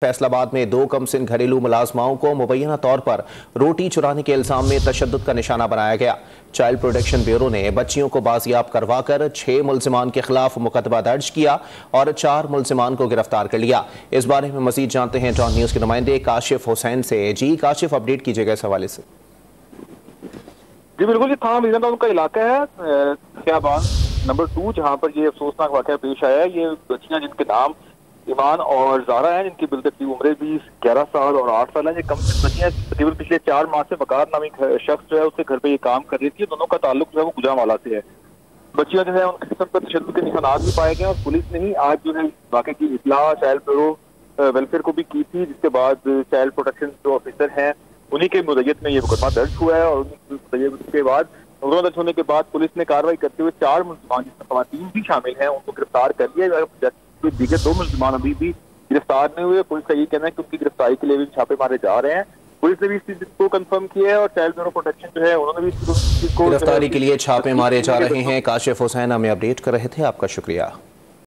फैसलाबाद में दो कमसिन घरेलू मुलाजमाओं को मुबैना तौर पर रोटी चुराने के इल्जाम में तशद्दुद का निशाना बनाया गया। चाइल्ड प्रोटेक्शन ब्यूरो ने बच्चियों को बाजियाब करवाकर 6 मुल्जिमान के खिलाफ मुकदमा दर्ज किया और 4 मुल्जिमान को गिरफ्तार कर लिया। इस बारे में मजीद जानते हैं डॉन न्यूज के नुमाइंदे काशिफ हुसैन से। जी काशिफ, अपडेट कीजिएगा इस हवाले से। जी बिल्कुल, ये थाना मीरान का इलाका है फैसलाबाद नंबर 2, जहाँ पर ये अफसोसनाक वाक़या पेश आया है। ये बच्चियां जिनके नाम ईमान और ज़ारा हैं, जिनकी बिलतरतीब उम्रें 20, 11 साल और 8 साल हैं। ये कम से बच्चियां तकरीबन पिछले 4 माह से वकार नामी शख्स जो है उसके घर पे ये काम कर रही थी। दोनों का ताल्लुक जो है वो गुजरांवाला से है। बच्चियां जो है उनके किस्म पर तशद्दुद के निशानात भी पाए गए और पुलिस ने ही आज जो है वाक़े की इत्तला चाइल्ड ब्यूरो वेलफेयर को भी की थी, जिसके बाद चाइल्ड प्रोटेक्शन जो ऑफिसर हैं उन्हीं के मुद्दत में ये मुकदमा दर्ज हुआ है। और उसके बाद मुकदमा दर्ज होने के बाद पुलिस ने कार्रवाई करते हुए 4 मुल्जिमान जिसमें खवातीन भी शामिल हैं उनको गिरफ्तार कर लिया। दीगर 2 मुल्जिमान अभी भी गिरफ्तार नहीं हुए। पुलिस का ये कहना है कि उनकी गिरफ्तारी के लिए भी छापे मारे जा रहे हैं। पुलिस ने भी इस चीज को कंफर्म किया है और चाइल्ड ब्यूरो प्रोटेक्शन जो है उन्होंने भी गिरफ्तारी के लिए छापे मारे जा रहे हैं। काशिफ हुसैन हमें अपडेट कर रहे थे, आपका शुक्रिया।